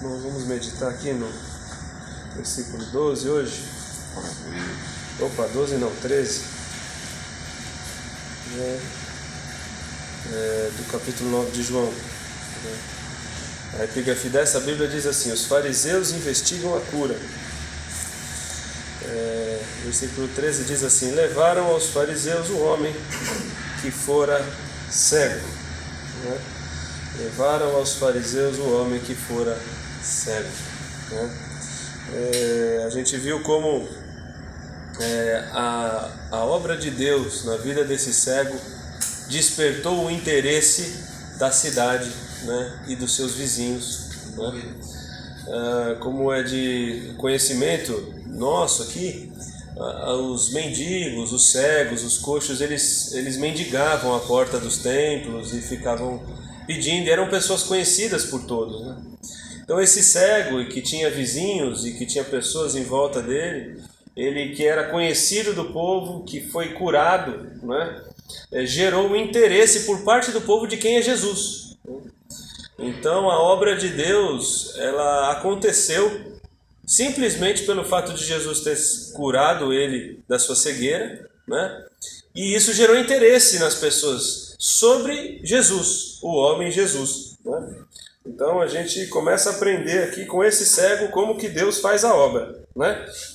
Nós vamos meditar aqui no versículo 12 hoje. Opa, 12 não, 13. Do capítulo 9 de João. A epígrafe dessa Bíblia diz assim: os fariseus investigam a cura. Versículo 13 diz assim: levaram aos fariseus o homem que fora cego. Levaram aos fariseus o homem que fora cego. A gente viu como a obra de Deus na vida desse cego despertou o interesse da cidade, e dos seus vizinhos. Como é de conhecimento nosso aqui, os mendigos, os cegos, os coxos, eles mendigavam à porta dos templos e ficavam pedindo, eram pessoas conhecidas por todos. Então esse cego, que tinha vizinhos e que tinha pessoas em volta dele, ele que era conhecido do povo, que foi curado, gerou um interesse por parte do povo de quem é Jesus. Então a obra de Deus, ela aconteceu simplesmente pelo fato de Jesus ter curado ele da sua cegueira, e isso gerou interesse nas pessoas sobre Jesus, o homem Jesus. Então a gente começa a aprender aqui com esse cego como que Deus faz a obra,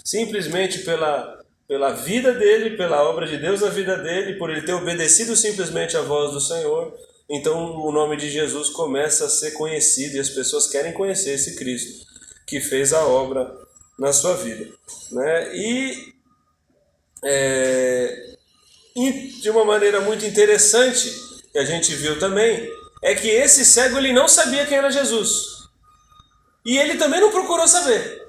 simplesmente pela vida dele, pela obra de Deus na vida dele, por ele ter obedecido simplesmente à voz do Senhor. Então o nome de Jesus começa a ser conhecido e as pessoas querem conhecer esse Cristo que fez a obra na sua vida. E de uma maneira muito interessante, que a gente viu também, é que esse cego ele não sabia quem era Jesus. E ele também não procurou saber.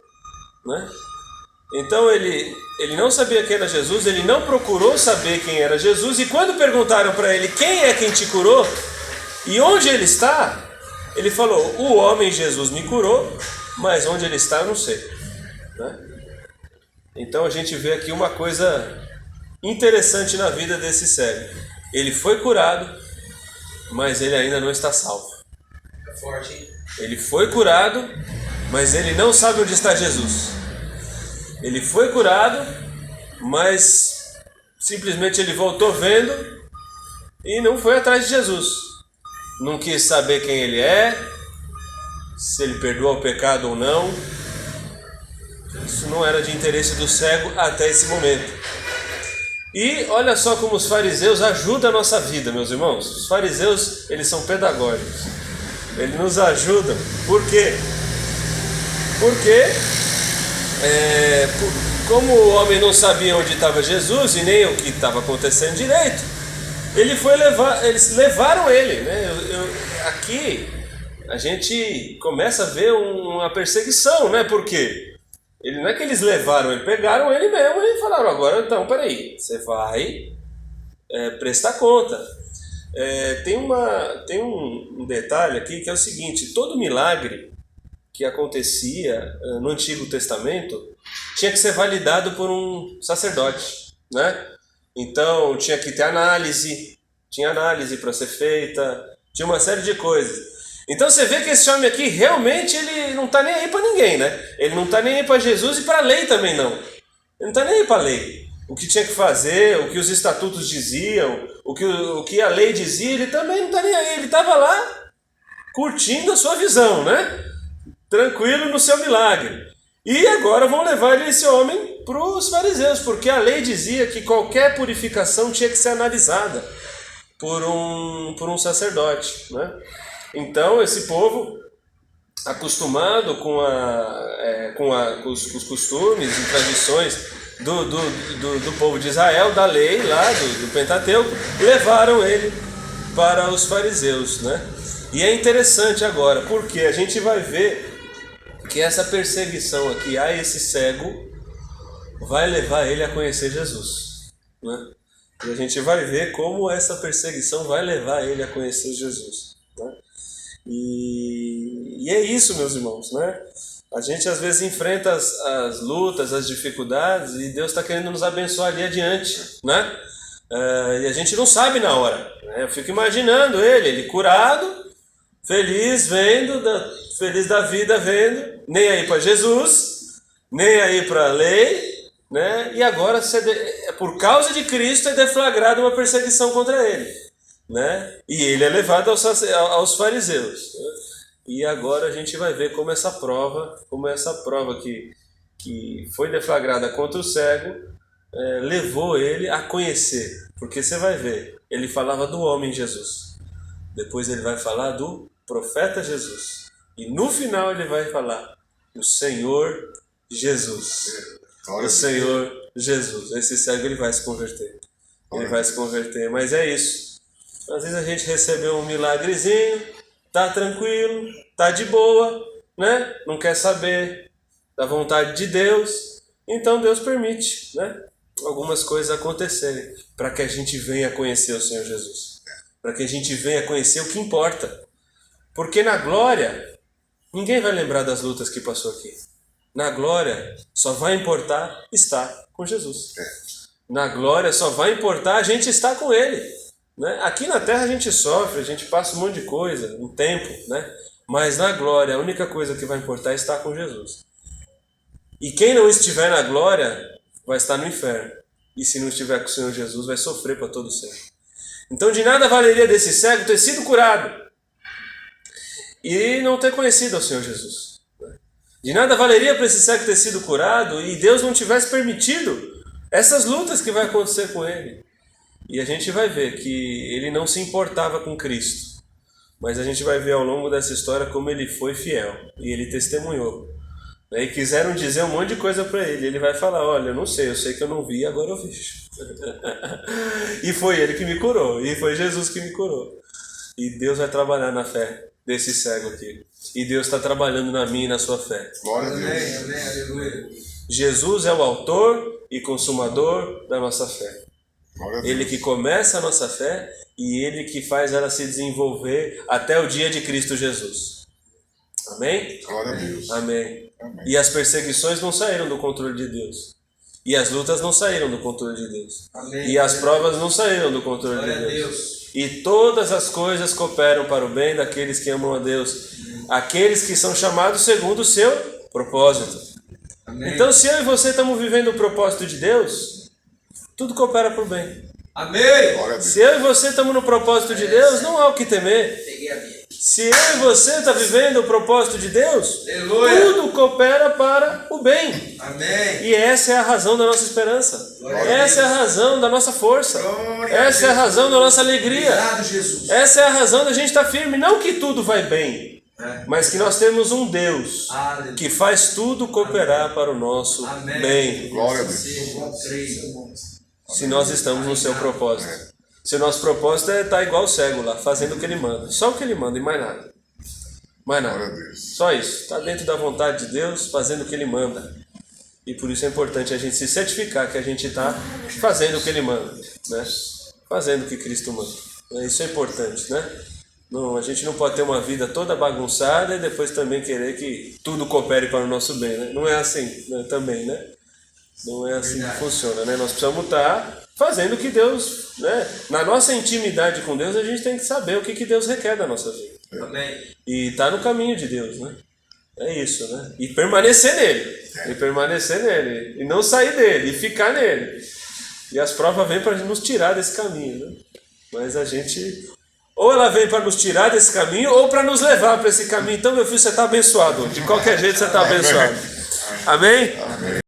Então ele não sabia quem era Jesus, ele não procurou saber quem era Jesus, e quando perguntaram para ele quem é quem te curou e onde ele está, ele falou: o homem Jesus me curou, mas onde ele está eu não sei. Então a gente vê aqui uma coisa interessante na vida desse cego. Ele foi curado, mas ele ainda não está salvo. É forte, hein? Ele foi curado, mas ele não sabe onde está Jesus. Ele foi curado, mas simplesmente ele voltou vendo e não foi atrás de Jesus. Não quis saber quem ele é, se ele perdoa o pecado ou não. Isso não era de interesse do cego até esse momento. E olha só como os fariseus ajudam a nossa vida, meus irmãos. Os fariseus, eles são pedagógicos. Eles nos ajudam. Por quê? Porque como o homem não sabia onde estava Jesus e nem o que estava acontecendo direito, eles levaram ele. Aqui a gente começa a ver uma perseguição, Por quê? Não é que eles levaram, eles pegaram ele mesmo e falaram: agora então, peraí, você vai prestar conta. Tem um detalhe aqui que é o seguinte: todo milagre que acontecia no Antigo Testamento tinha que ser validado por um sacerdote, Então tinha que ter tinha análise para ser feita, tinha uma série de coisas. Então você vê que esse homem aqui realmente ele não está nem aí para ninguém, Ele não está nem aí para Jesus e para a lei também não. Ele não está nem aí para a lei. O que tinha que fazer, o que os estatutos diziam, o que a lei dizia, ele também não está nem aí. Ele estava lá curtindo a sua visão, tranquilo no seu milagre. E agora vão levar esse homem para os fariseus, porque a lei dizia que qualquer purificação tinha que ser analisada por um sacerdote, Então esse povo, acostumado com os costumes e tradições do povo de Israel, da lei lá, do Pentateuco, levaram ele para os fariseus, E é interessante agora, porque a gente vai ver que essa perseguição aqui a esse cego vai levar ele a conhecer Jesus, E a gente vai ver como essa perseguição vai levar ele a conhecer Jesus, E é isso, meus irmãos, A gente às vezes enfrenta as lutas, as dificuldades, e Deus está querendo nos abençoar ali adiante, E a gente não sabe na hora, Eu fico imaginando ele curado, feliz feliz da vida vendo, nem aí para Jesus, nem aí para a lei, né? E agora, por causa de Cristo, é deflagrada uma perseguição contra ele, né? E ele é levado aos fariseus. Né? E agora a gente vai ver como essa prova que foi deflagrada contra o cego, levou ele a conhecer. Porque você vai ver, ele falava do homem Jesus. Depois ele vai falar do profeta Jesus. E no final ele vai falar o Senhor Jesus. O Senhor Jesus. Esse cego ele vai se converter. Ele vai se converter. Mas é isso. Às vezes a gente recebeu um milagrezinho, tá tranquilo, tá de boa, né? Não quer saber da vontade de Deus. Então Deus permite, né? Algumas coisas acontecerem para que a gente venha conhecer o Senhor Jesus. Para que a gente venha conhecer o que importa. Porque na glória, ninguém vai lembrar das lutas que passou aqui. Na glória, só vai importar estar com Jesus. Na glória, só vai importar a gente estar com Ele. Né? Aqui na terra a gente sofre, a gente passa um monte de coisa, um tempo. Né? Mas na glória, a única coisa que vai importar é estar com Jesus. E quem não estiver na glória, vai estar no inferno. E se não estiver com o Senhor Jesus, vai sofrer para todo sempre. Então de nada valeria desse cego ter sido curado e não ter conhecido ao Senhor Jesus. De nada valeria para esse cego ter sido curado e Deus não tivesse permitido essas lutas que vai acontecer com ele. E a gente vai ver que ele não se importava com Cristo. Mas a gente vai ver ao longo dessa história como ele foi fiel. E ele testemunhou. E quiseram dizer um monte de coisa para ele. Ele vai falar, olha, eu sei que eu não vi, agora eu vejo. E foi ele que me curou. E foi Jesus que me curou. E Deus vai trabalhar na fé desse cego aqui. E Deus está trabalhando na minha e na sua fé. Glória a Deus. Amém, aleluia. Jesus é o autor e consumador da nossa fé. Ele que começa a nossa fé e Ele que faz ela se desenvolver até o dia de Cristo Jesus. Amém? Glória a Deus. Amém. Amém. E as perseguições não saíram do controle de Deus. E as lutas não saíram do controle de Deus. Amém. E as provas não saíram do controle Glória de a Deus. Deus. E todas as coisas cooperam para o bem daqueles que amam a Deus. Aqueles que são chamados segundo o seu propósito. Amém. Então, se eu e você estamos vivendo o propósito de Deus, tudo coopera para o bem. Amém. Glória a Deus. Se eu e você estamos no propósito de Deus, não há o que temer. Peguei a minha. Se eu e você está vivendo o propósito de Deus, Aleluia. tudo coopera para o bem. Amém. E essa é a razão da nossa esperança. Glória a Essa é a razão da nossa força. Glória a Essa é a Deus. razão da nossa alegria. Obrigado, Jesus. Essa é a razão da gente estar firme. Não que tudo vai bem, É. mas que nós temos um Deus Aleluia. que faz tudo cooperar para o nosso Amém. bem. Glória a Deus. Se nós estamos no seu propósito. Se o nosso propósito é estar igual o cego lá, fazendo o que ele manda. Só o que ele manda e mais nada. Mais Glória a nada. Deus. Só isso. Está dentro da vontade de Deus, fazendo o que ele manda. E por isso é importante a gente se certificar que a gente está fazendo o que ele manda. Né? Fazendo o que Cristo manda. Isso é importante, né? Não, a gente não pode ter uma vida toda bagunçada e depois também querer que tudo coopere para o nosso bem, né? Não é assim, né? Também, né? Não é assim que funciona, né? Nós precisamos estar fazendo o que Deus, né? Na nossa intimidade com Deus, a gente tem que saber o que Deus requer da nossa vida. Amém. E estar no caminho de Deus, né? É isso, né? E permanecer nele. E permanecer nele. E não sair dele. E ficar nele. E as provas vêm para nos tirar desse caminho, né? Mas a gente... Ou ela vem para nos tirar desse caminho, ou para nos levar para esse caminho. Então, meu filho, você está abençoado. De qualquer jeito, você está abençoado. Amém? Amém.